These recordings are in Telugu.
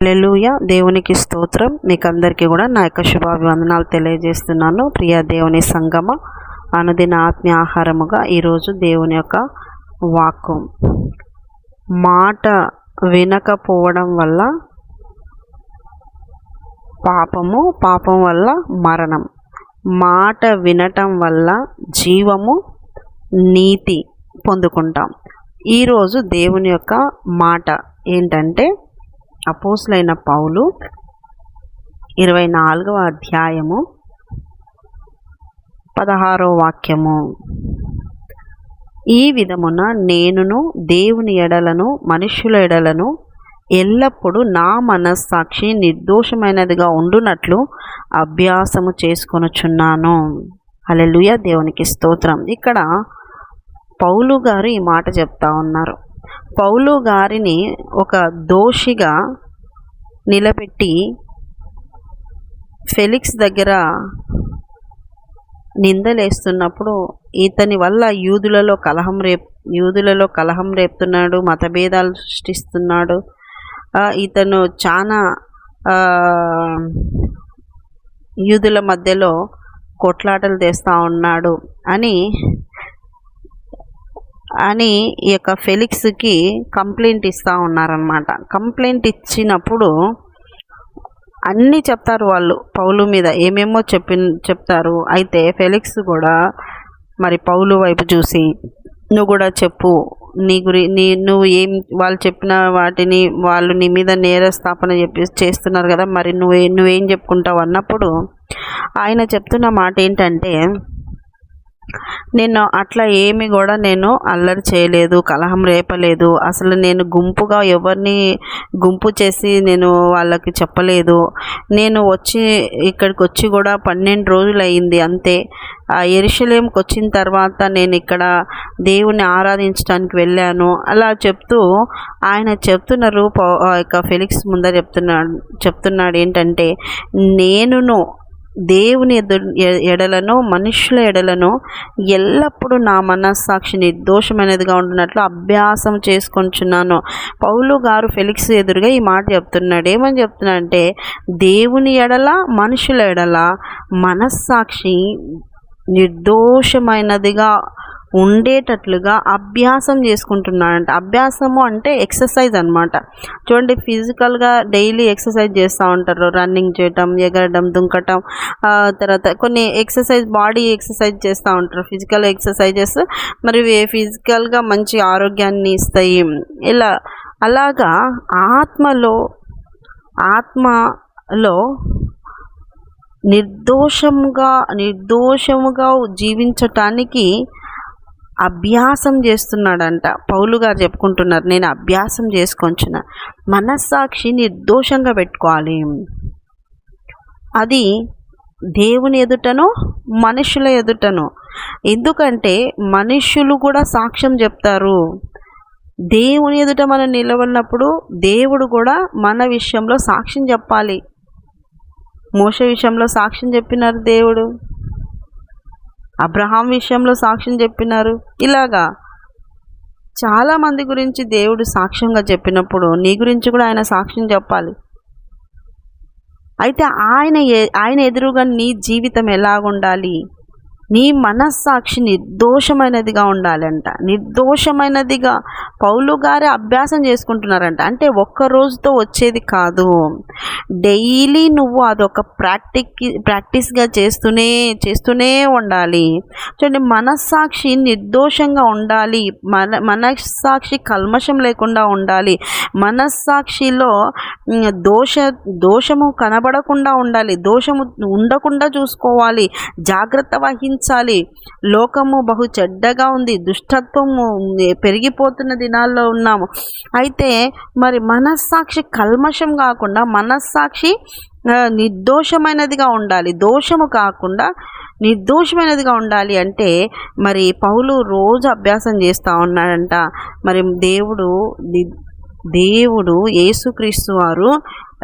హల్లెలూయా. దేవునికి స్తోత్రం. మీకు అందరికీ కూడా నా యొక్క శుభాభివందనాలు తెలియజేస్తున్నాను. ప్రియ దేవుని సంగమ, అనుదిన ఆత్మీయ ఆహారముగా ఈరోజు దేవుని యొక్క వాక్కు, మాట వినకపోవడం వల్ల పాపము, పాపం వల్ల మరణం, మాట వినటం వల్ల జీవము, నీతి పొందుకుంటాం. ఈరోజు దేవుని యొక్క మాట ఏంటంటే, అపోస్తులైన పౌలు 24వ అధ్యాయము 16వ వాక్యము. ఈ విధమున నేనును దేవుని ఎడలను మనుష్యుల ఎడలను ఎల్లప్పుడూ నా మనస్సాక్షి నిర్దోషమైనదిగా ఉండునట్లు అభ్యాసము చేసుకొనుచున్నాను. హల్లెలూయా. దేవునికి స్తోత్రం. ఇక్కడ పౌలు గారు ఈ మాట చెప్తా ఉన్నారు. పౌలు గారిని ఒక దోషిగా నిలబెట్టి ఫెలిక్స్ దగ్గర నిందలేస్తున్నప్పుడు, ఇతని వల్ల యూదులలో కలహం రేపుతున్నాడు, మతభేదాలు సృష్టిస్తున్నాడు, ఇతను చాలా యూదుల మధ్యలో కొట్లాటలు తెస్తూ ఉన్నాడు అని ఈ యొక్క ఫెలిక్స్కి కంప్లైంట్ ఇస్తూ ఉన్నారనమాట. కంప్లైంట్ ఇచ్చినప్పుడు అన్నీ చెప్తారు వాళ్ళు పౌలు మీద, ఏమేమో చెప్తారు. అయితే ఫెలిక్స్ కూడా మరి పౌలు వైపు చూసి, నువ్వు కూడా చెప్పు, నువ్వు ఏం, వాళ్ళు చెప్పిన వాటిని వాళ్ళు నీ మీద నేరస్థాపన చేస్తున్నారు కదా, మరి నువ్వేం చెప్పుకుంటావు అన్నప్పుడు ఆయన చెప్తున్న మాట ఏంటంటే, నేను అట్లా ఏమి కూడా నేను అల్లరి చేయలేదు, కలహం రేపలేదు, అసలు నేను గుంపుగా ఎవరిని గుంపు చేసి నేను వాళ్ళకి చెప్పలేదు. నేను ఇక్కడికి వచ్చి కూడా 12 రోజులు అయింది అంతే. యెరూషలేముకి వచ్చిన తర్వాత నేను ఇక్కడ దేవుని ఆరాధించడానికి వెళ్ళాను అలా చెప్తూ ఆయన చెప్తున్నారు. ఇక ఫెలిక్స్ ముందర చెప్తున్నాడు ఏంటంటే, నేనును దేవుని ఎడలను మనుషుల ఎడలను ఎల్లప్పుడూ నా మనస్సాక్షి నిర్దోషమైనదిగా ఉంటున్నట్లు అభ్యాసం చేసుకొంచున్నాను. పౌలు గారు ఫెలిక్స్ ఎదురుగా ఈ మాట చెప్తున్నాడు. ఏమని చెప్తున్నాడంటే, దేవుని ఎడల మనుషుల ఎడల మనస్సాక్షి నిర్దోషమైనదిగా ఉండేటట్లుగా అభ్యాసం చేసుకుంటున్నాడంట. అభ్యాసము అంటే ఎక్సర్సైజ్ అనమాట. చూడండి, ఫిజికల్గా డైలీ ఎక్సర్సైజ్ చేస్తూ ఉంటారు, రన్నింగ్ చేయటం, ఎగరడం, దుంకటం, తర్వాత కొన్ని ఎక్సర్సైజ్, బాడీ ఎక్సర్సైజ్ చేస్తూ ఉంటారు. ఫిజికల్ ఎక్సర్సైజెస్ మరి ఫిజికల్గా మంచి ఆరోగ్యాన్ని ఇస్తాయి. అలాగా ఆత్మలో నిర్దోషముగా జీవించటానికి అభ్యాసం చేస్తున్నాడంట. పౌలు గారు చెప్పుకుంటున్నారు, నేను అభ్యాసం చేసుకొంచున్నా. మనస్సాక్షి నిర్దోషంగా పెట్టుకోవాలి. అది దేవుని ఎదుటను మనుషుల ఎదుటను. ఎందుకంటే మనుషులు కూడా సాక్ష్యం చెప్తారు. దేవుని ఎదుట మనం నిలబడినప్పుడు దేవుడు కూడా మన విషయంలో సాక్ష్యం చెప్పాలి. మోషే విషయంలో సాక్ష్యం చెప్పినారు దేవుడు, అబ్రహాం విషయంలో సాక్ష్యం చెప్పినారు. ఇలాగా చాలామంది గురించి దేవుడు సాక్ష్యంగా చెప్పినప్పుడు నీ గురించి కూడా ఆయన సాక్ష్యం చెప్పాలి. అయితే ఆయన ఎదురుగా నీ జీవితం ఎలాగుండాలి? నీ మనస్సాక్షి నిర్దోషమైనదిగా ఉండాలంట. నిర్దోషమైనదిగా పౌలు గారే అభ్యాసం చేసుకుంటున్నారంట. అంటే ఒక్క రోజుతో వచ్చేది కాదు, డైలీ నువ్వు అదొక ప్రాక్టీస్గా చేస్తూనే ఉండాలి. చూడండి, మనస్సాక్షి నిర్దోషంగా ఉండాలి, మనస్సాక్షి కల్మషం లేకుండా ఉండాలి, మనస్సాక్షిలో దోషము కనబడకుండా ఉండాలి, దోషము ఉండకుండా చూసుకోవాలి, జాగ్రత్త వహించాలి. లోకము బహు చెడ్డగా ఉంది, దుష్టత్వము పెరిగిపోతున్న దినాల్లో ఉన్నాము. అయితే మరి మనస్సాక్షి కల్మషం కాకుండా మనస్సాక్షి నిర్దోషమైనదిగా ఉండాలి, దోషము కాకుండా నిర్దోషమైనదిగా ఉండాలి. అంటే మరి పౌలు రోజు అభ్యాసం చేస్తూ ఉన్నాడంట. మరి దేవుడు యేసుక్రీస్తు వారు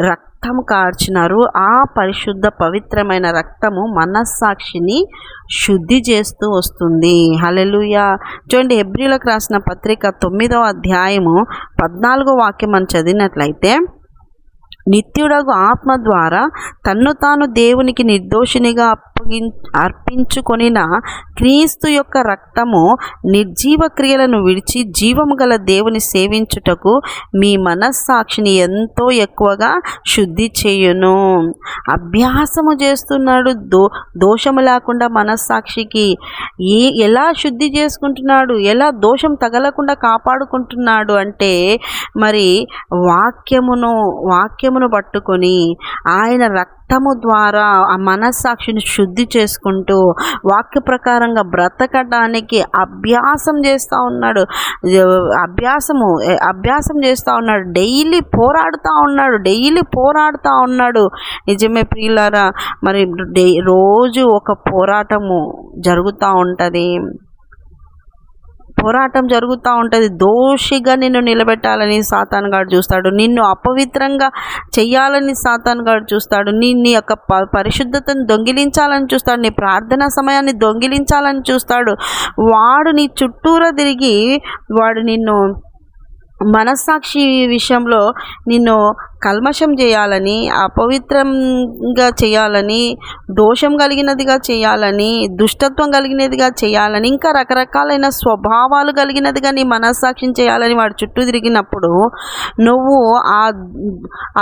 రక్తము కార్చినారు. ఆ పరిశుద్ధ పవిత్రమైన రక్తము మనస్సాక్షిని శుద్ధి చేస్తూ వస్తుంది. హల్లెలూయా. చూడండి, హెబ్రీలకు రాసిన పత్రిక 9వ అధ్యాయము 14వ వాక్యం మనం చదివినట్లయితే, నిత్యుడగు ఆత్మ ద్వారా తన్ను తాను దేవునికి నిర్దోషినిగా అర్పించుకొనిన క్రీస్తు యొక్క రక్తము నిర్జీవ క్రియలను విడిచి జీవము గల దేవుని సేవించుటకు మీ మనస్సాక్షిని ఎంతో ఎక్కువగా శుద్ధి చేయును. అభ్యాసము చేస్తున్నాడు. దోషము లేకుండా మనస్సాక్షికి ఎలా శుద్ధి చేసుకుంటున్నాడు, ఎలా దోషం తగలకుండా కాపాడుకుంటున్నాడు అంటే మరి వాక్యమును పట్టుకొని ఆయన రక్తము ద్వారా ఆ మనస్సాక్షిని శుద్ధి చేసుకుంటూ వాక్య ప్రకారంగా బ్రతకడానికి అభ్యాసం చేస్తూ ఉన్నాడు. అభ్యాసం చేస్తూ ఉన్నాడు. డైలీ పోరాడుతూ ఉన్నాడు. నిజమే ప్రియులారా, మరి రోజు ఒక పోరాటము జరుగుతూ ఉంటుంది. దోషిగా నిన్ను నిలబెట్టాలని సాతానుగాడు చూస్తాడు. నిన్ను అపవిత్రంగా చెయ్యాలని సాతానుగాడు చూస్తాడు. నీ యొక్క పరిశుద్ధతను దొంగిలించాలని చూస్తాడు. నీ ప్రార్థనా సమయాన్ని దొంగిలించాలని చూస్తాడు. వాడు నీ చుట్టూరా తిరిగి వాడు నిన్ను మనస్సాక్షి విషయంలో నిన్ను కల్మషం చేయాలని, అపవిత్రంగా చేయాలని, దోషం కలిగినదిగా చేయాలని, దుష్టత్వం కలిగినదిగా చేయాలని, ఇంకా రకరకాలైన స్వభావాలు కలిగినదిగా నీ మనస్సాక్షిని చేయాలని వాడు చుట్టూ తిరిగినప్పుడు నువ్వు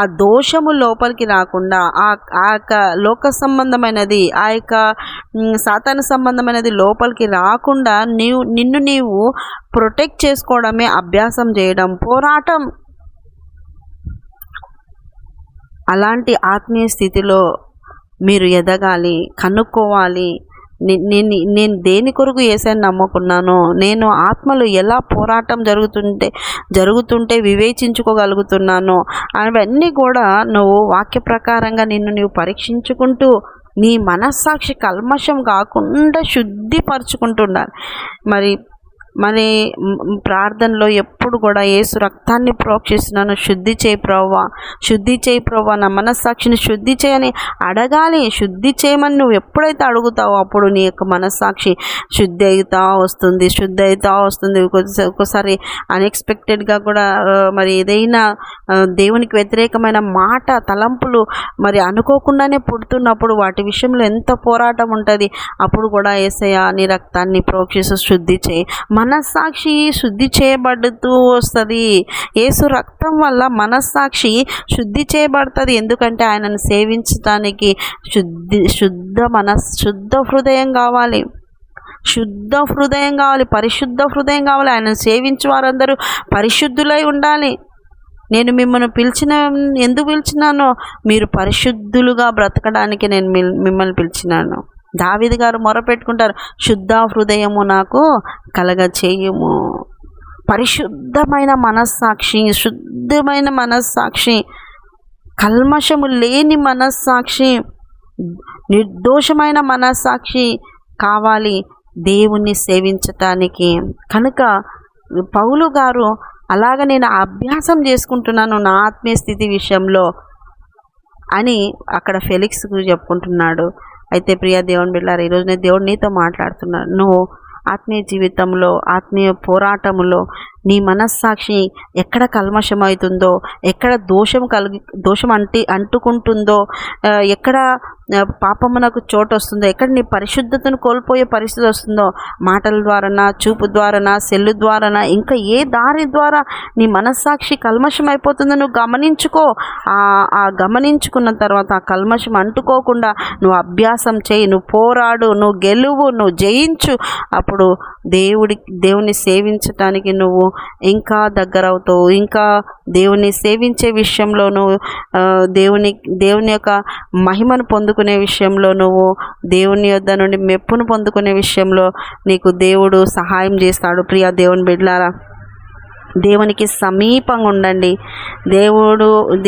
ఆ దోషము లోపలికి రాకుండా ఆ యొక్క లోక సంబంధమైనది, ఆ యొక్క సాతాను సంబంధమైనది లోపలికి రాకుండా నిన్ను నీవు ప్రొటెక్ట్ చేసుకోవడమే అభ్యాసం చేయడం, పోరాటం. అలాంటి ఆత్మీయ స్థితిలో మీరు ఎదగాలి, కనుక్కోవాలి. నేను దేని కొరకు యేసయ్యను నమ్ముకున్నానో, నేను ఆత్మలో ఎలా పోరాటం జరుగుతుంటే వివేచించుకోగలుగుతున్నానో అవన్నీ కూడా నువ్వు వాక్య ప్రకారంగా నిన్ను నీవు పరీక్షించుకుంటూ నీ మనస్సాక్షి కల్మషం కాకుండా శుద్ధిపరచుకుంటుండాలి. మరి ప్రార్థనలో ఎప్పుడు కూడా యేసు రక్తాన్ని ప్రోక్షిస్తున్నాను, శుద్ధి చేయి ప్రభువా, నా మనస్సాక్షిని శుద్ధి చేయని అడగాలి. శుద్ధి చేయమని నువ్వు ఎప్పుడైతే అడుగుతావో అప్పుడు నీ యొక్క మనస్సాక్షి శుద్ధి అవుతా వస్తుంది. ఒక్కోసారి అన్ఎక్స్పెక్టెడ్గా కూడా మరి ఏదైనా దేవునికి వ్యతిరేకమైన మాట, తలంపులు మరి అనుకోకుండానే పుడుతున్నప్పుడు వాటి విషయంలో ఎంత పోరాటం ఉంటుంది. అప్పుడు కూడా యేసయ్య నీ రక్తాన్ని ప్రోక్షిస్తూ శుద్ధి చేయి. మనస్సాక్షి శుద్ధి చేయబడుతూ వస్తుంది. యేసు రక్తం వల్ల మనస్సాక్షి శుద్ధి చేయబడుతుంది. ఎందుకంటే ఆయనను సేవించడానికి శుద్ధ హృదయం కావాలి, పరిశుద్ధ హృదయం కావాలి. ఆయనను సేవించే వారందరూ పరిశుద్ధులై ఉండాలి. నేను మిమ్మల్ని ఎందుకు పిలిచినానో మీరు పరిశుద్ధులుగా బ్రతకడానికి నేను మిమ్మల్ని పిలిచినాను. దావీదు గారు మొరపెట్టుకుంటారు, శుద్ధ హృదయము నాకు కలగచేయుము. పరిశుద్ధమైన మనస్సాక్షి, కల్మషము లేని మనస్సాక్షి, నిర్దోషమైన మనస్సాక్షి కావాలి దేవుణ్ణి సేవించటానికి. కనుక పౌలు గారు అలాగ నేను అభ్యాసం చేసుకుంటున్నాను నా ఆత్మీయ స్థితి విషయంలో అని అక్కడ ఫెలిక్స్కు చెప్పుకుంటున్నాడు. అయితే ప్రియ దేవుని బిడ్డలారా, ఈరోజు నేను దేవుడు నీతో మాట్లాడుతున్నాను. నువ్వు ఆత్మీయ జీవితంలో, ఆత్మీయ పోరాటంలో నీ మనస్సాక్షి ఎక్కడ కల్మషమవుతుందో, ఎక్కడ దోషం అంటుకుంటుందో, ఎక్కడ పాపమునకు చోటు వస్తుందో, ఎక్కడ నీ పరిశుద్ధతను కోల్పోయే పరిస్థితి వస్తుందో, మాటల ద్వారానా, చూపు ద్వారానా, సెల్లు ద్వారానా, ఇంకా ఏ దారి ద్వారా నీ మనస్సాక్షి కల్మషం అయిపోతుందో నువ్వు గమనించుకో. ఆ గమనించుకున్న తర్వాత ఆ కల్మషం అంటుకోకుండా నువ్వు అభ్యాసం చేయి, నువ్వు పోరాడు, నువ్వు గెలువు, నువ్వు జయించు. అప్పుడు దేవుని సేవించటానికి నువ్వు ఇంకా దగ్గర అవుతావు. ఇంకా దేవుని సేవించే విషయంలో నువ్వు దేవుని యొక్క మహిమను పొందుకునే విషయంలో, నువ్వు దేవుని యొద్ద నుండి మెప్పును పొందుకునే విషయంలో నీకు దేవుడు సహాయం చేస్తాడు. ప్రియ దేవుని బిడ్డలారా, దేవునికి సమీపంగా ఉండండి.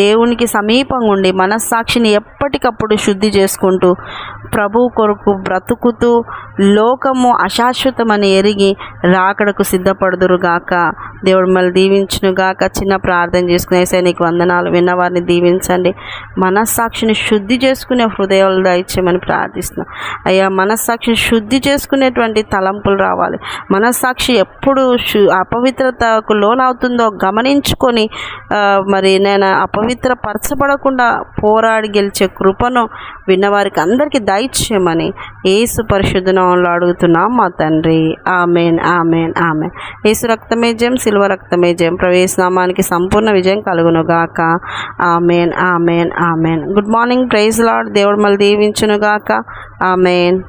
దేవునికి సమీపంగా ఉండి మనస్సాక్షిని ఎప్పటికప్పుడు శుద్ధి చేసుకుంటూ ప్రభు కొరకు బ్రతుకుతూ లోకము అశాశ్వతమని ఎరిగి రాకడకు సిద్ధపడుదురుగాక. దేవుడు మళ్ళీ దీవించునుగాక. చిన్న ప్రార్థన చేసుకునే నీకు వందనాలు. విన్నవారిని దీవించండి. మనస్సాక్షిని శుద్ధి చేసుకునే హృదయాలు దయచేయమని ప్రార్థిస్తున్నాం. అయ్యా, మనస్సాక్షిని శుద్ధి చేసుకునేటువంటి తలంపులు రావాలి. మనస్సాక్షి ఎప్పుడు అపవిత్రతకు లోన లోనవుతుందో గమనించుకొని మరి నేను అపవిత్రపరచబడకుండా పోరాడి గెలిచే కృపను విన్నవారికి అందరికీ దయచేయమని యేసు పరిశుద్ధ నామములో అడుగుతున్నాం మా తండ్రి. Amen, amen, amen. యేసు రక్తమే జయం, సిలువ రక్తమే జయం. ప్రవేశనామానికి సంపూర్ణ విజయం కలుగునుగాక. Amen, amen, amen. Good morning. Praise Lord. దేవుడు మళ్ళీ దీవించునుగాక. ఆమెన్.